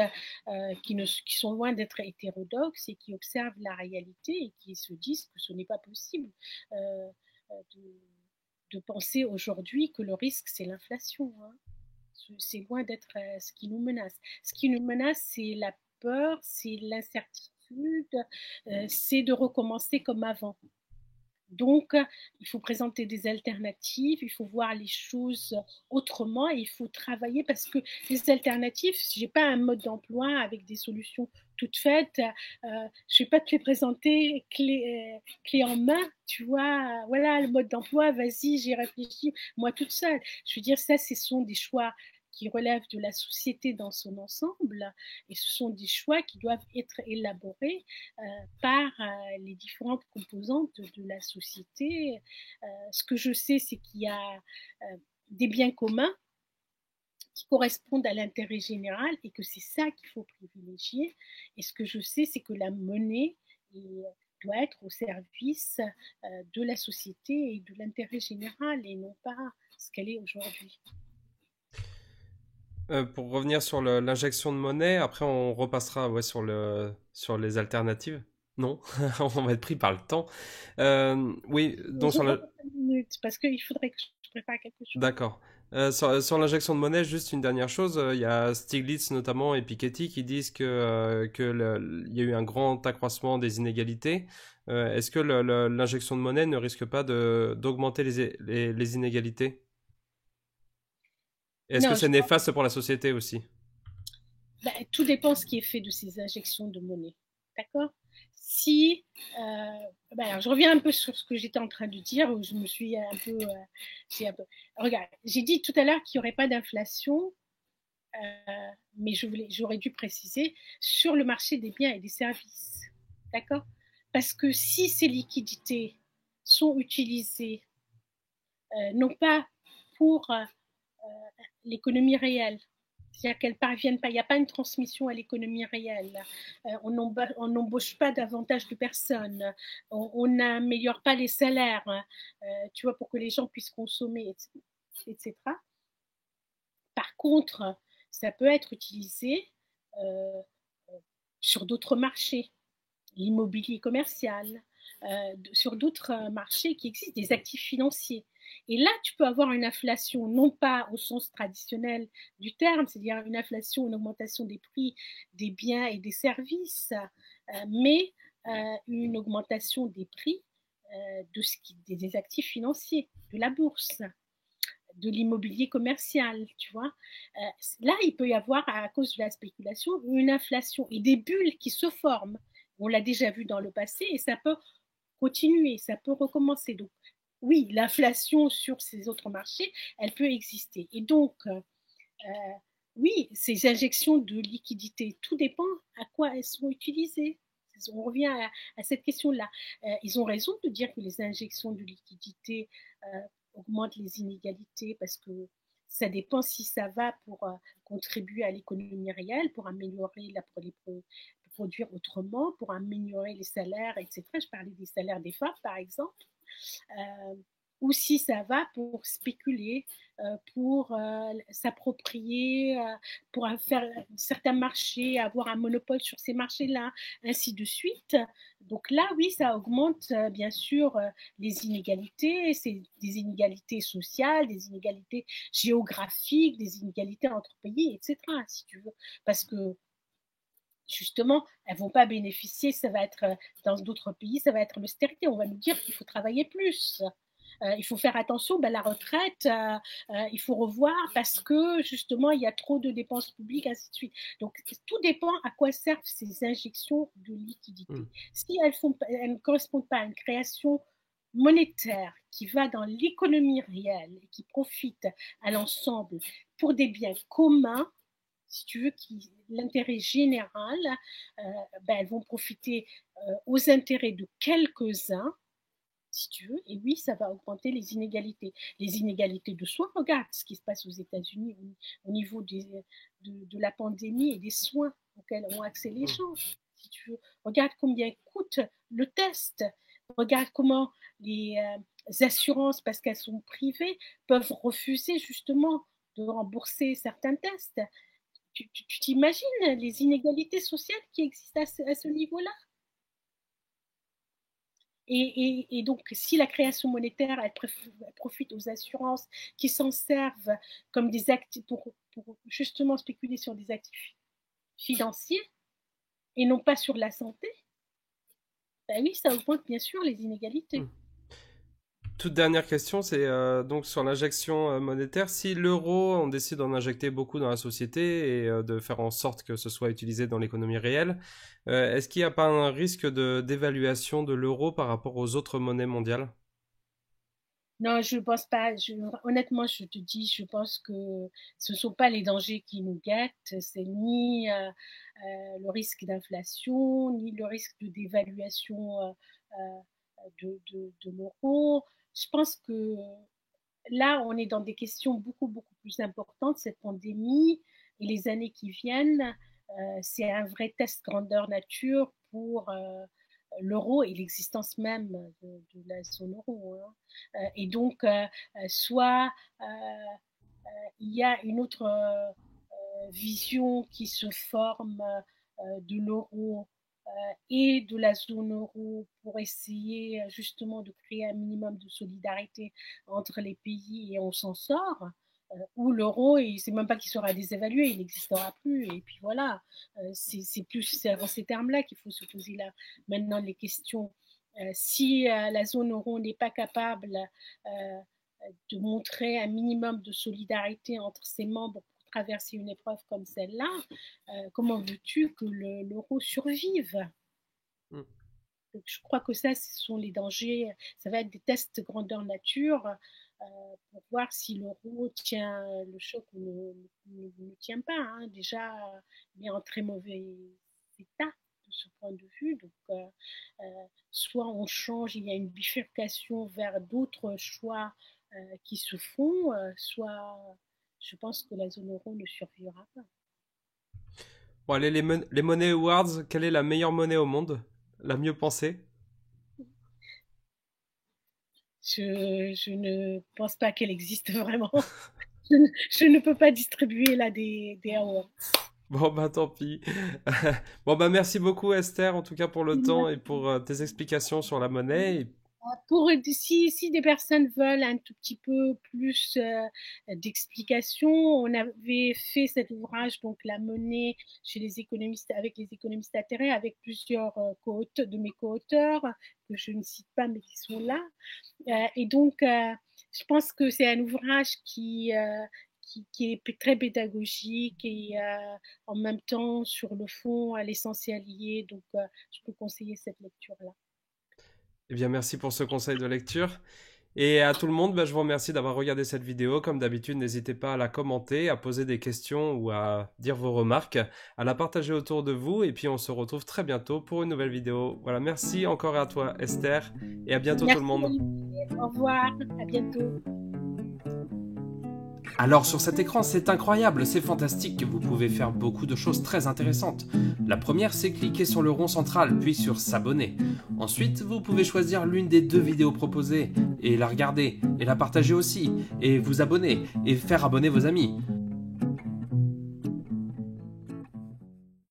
qui sont loin d'être hétérodoxes et qui observent la réalité et qui se disent que ce n'est pas possible de penser aujourd'hui que le risque, c'est l'inflation. Hein. C'est loin d'être ce qui nous menace. Ce qui nous menace, c'est la peur, c'est l'incertitude, c'est de recommencer comme avant. Donc, il faut présenter des alternatives, il faut voir les choses autrement et il faut travailler parce que les alternatives, je n'ai pas un mode d'emploi avec des solutions toutes faites. Je ne vais pas te les présenter clé en main, tu vois. Voilà le mode d'emploi, vas-y, j'y réfléchis, moi toute seule. Je veux dire, ça, ce sont des choix qui relèvent de la société dans son ensemble et ce sont des choix qui doivent être élaborés par les différentes composantes de la société. Ce que je sais, c'est qu'il y a des biens communs qui correspondent à l'intérêt général et que c'est ça qu'il faut privilégier. Et ce que je sais, c'est que la monnaie doit être au service de la société et de l'intérêt général et non pas ce qu'elle est aujourd'hui. Pour revenir sur l'injection de monnaie, après on repassera sur les alternatives. Non, on va être pris par le temps. Oui, donc sur la... minutes parce qu'il faudrait que je prépare quelque chose. D'accord. Sur l'injection de monnaie, juste une dernière chose, il y a Stiglitz notamment et Piketty qui disent il y a eu un grand accroissement des inégalités. Est-ce que l'injection de monnaie ne risque pas d'augmenter les inégalités? Est-ce que c'est néfaste pour la société aussi? Tout dépend ce qui est fait de ces injections de monnaie. D'accord? Si, alors je reviens un peu sur ce que j'étais en train de dire, où je me suis un peu, regarde, j'ai dit tout à l'heure qu'il n'y aurait pas d'inflation, mais j'aurais dû préciser sur le marché des biens et des services. D'accord? Parce que si ces liquidités sont utilisées non pas pour l'économie réelle, c'est-à-dire qu'elles ne parviennent pas, il n'y a pas une transmission à l'économie réelle, on n'embauche pas davantage de personnes, on n'améliore pas les salaires, tu vois, pour que les gens puissent consommer, etc. Par contre, ça peut être utilisé sur d'autres marchés, l'immobilier commercial, sur d'autres marchés qui existent, des actifs financiers. Et là, tu peux avoir une inflation, non pas au sens traditionnel du terme, c'est-à-dire une inflation, une augmentation des prix des biens et des services, mais une augmentation des prix des actifs financiers, de la bourse, de l'immobilier commercial, tu vois. Là, il peut y avoir, à cause de la spéculation, une inflation et des bulles qui se forment. On l'a déjà vu dans le passé et ça peut continuer, ça peut recommencer. Donc, oui, l'inflation sur ces autres marchés, elle peut exister. Et donc, oui, ces injections de liquidités, tout dépend à quoi elles sont utilisées. On revient à cette question-là. Ils ont raison de dire que les injections de liquidités augmentent les inégalités parce que ça dépend si ça va pour contribuer à l'économie réelle, pour améliorer pour produire autrement, pour améliorer les salaires, etc. Je parlais des salaires des femmes, par exemple. Ou si ça va pour spéculer, pour s'approprier, pour faire certains marchés, avoir un monopole sur ces marchés-là, ainsi de suite. Donc là, oui, ça augmente bien sûr les inégalités, c'est des inégalités sociales, des inégalités géographiques, des inégalités entre pays, etc., si tu veux. Parce que justement, elles ne vont pas bénéficier, ça va être dans d'autres pays, ça va être l'austérité. On va nous dire qu'il faut travailler plus. Il faut faire attention, la retraite, il faut revoir parce que justement, il y a trop de dépenses publiques, ainsi de suite. Donc, tout dépend à quoi servent ces injections de liquidité. Si elles ne correspondent pas à une création monétaire qui va dans l'économie réelle et qui profite à l'ensemble pour des biens communs, si tu veux, l'intérêt général, elles vont profiter aux intérêts de quelques-uns, si tu veux, et oui, ça va augmenter les inégalités. Les inégalités de soins, regarde ce qui se passe aux États-Unis au niveau de la pandémie et des soins auxquels ont accès les gens. Si tu veux, regarde combien coûte le test. Regarde comment les assurances, parce qu'elles sont privées, peuvent refuser justement de rembourser certains tests. Tu t'imagines les inégalités sociales qui existent à ce niveau-là? Et donc, si la création monétaire, elle profite aux assurances qui s'en servent comme des actifs pour justement spéculer sur des actifs financiers et non pas sur la santé, ben oui, ça augmente bien sûr les inégalités. Toute dernière question, c'est donc sur l'injection monétaire. Si l'euro, on décide d'en injecter beaucoup dans la société et de faire en sorte que ce soit utilisé dans l'économie réelle, est-ce qu'il n'y a pas un risque d'évaluation de l'euro par rapport aux autres monnaies mondiales? Non, je ne pense pas. Honnêtement, je te dis, je pense que ce ne sont pas les dangers qui nous guettent. C'est ni le risque d'inflation, ni le risque de dévaluation de l'euro. Je pense que là, on est dans des questions beaucoup, beaucoup plus importantes. Cette pandémie et les années qui viennent, c'est un vrai test grandeur nature pour l'euro et l'existence même de la zone euro. Hein. Et donc, soit il y a une autre vision qui se forme de l'euro et de la zone euro pour essayer justement de créer un minimum de solidarité entre les pays et on s'en sort, ou l'euro, c'est même pas qu'il sera désévalué, il n'existera plus, et puis voilà, c'est plus dans ces termes-là qu'il faut se poser là maintenant les questions. Si la zone euro n'est pas capable de montrer un minimum de solidarité entre ses membres pour traverser une épreuve comme celle-là, comment veux-tu que l'euro survive? Donc, je crois que ça, ce sont les dangers. Ça va être des tests grandeur nature pour voir si l'euro tient le choc ou ne tient pas. Hein. Déjà, il est en très mauvais état de ce point de vue. Donc, soit on change, il y a une bifurcation vers d'autres choix qui se font, soit je pense que la zone euro ne survivra pas. Bon, allez, les Money Awards, quelle est la meilleure monnaie au monde? La mieux pensée? Je ne pense pas qu'elle existe vraiment. Je ne peux pas distribuer là des awards. Bon, bah tant pis. Bon, bah merci beaucoup Esther, en tout cas pour le temps et pour tes explications sur la monnaie. Si des personnes veulent un tout petit peu plus d'explications, on avait fait cet ouvrage, donc La monnaie chez les économistes, avec les économistes atterrés, avec plusieurs de mes co-auteurs, que je ne cite pas, mais qui sont là. Et donc, je pense que c'est un ouvrage qui est très pédagogique et en même temps, sur le fond, à l'essentiel lié. Donc, je peux conseiller cette lecture-là. Eh bien, merci pour ce conseil de lecture. Et à tout le monde, je vous remercie d'avoir regardé cette vidéo. Comme d'habitude, n'hésitez pas à la commenter, à poser des questions ou à dire vos remarques, à la partager autour de vous. Et puis, on se retrouve très bientôt pour une nouvelle vidéo. Voilà, merci encore à toi, Esther. Et à bientôt tout le monde. Olivier. Au revoir, à bientôt. Alors sur cet écran, c'est incroyable, c'est fantastique, vous pouvez faire beaucoup de choses très intéressantes. La première, c'est cliquer sur le rond central, puis sur s'abonner. Ensuite, vous pouvez choisir l'une des 2 vidéos proposées, et la regarder, et la partager aussi, et vous abonner, et faire abonner vos amis.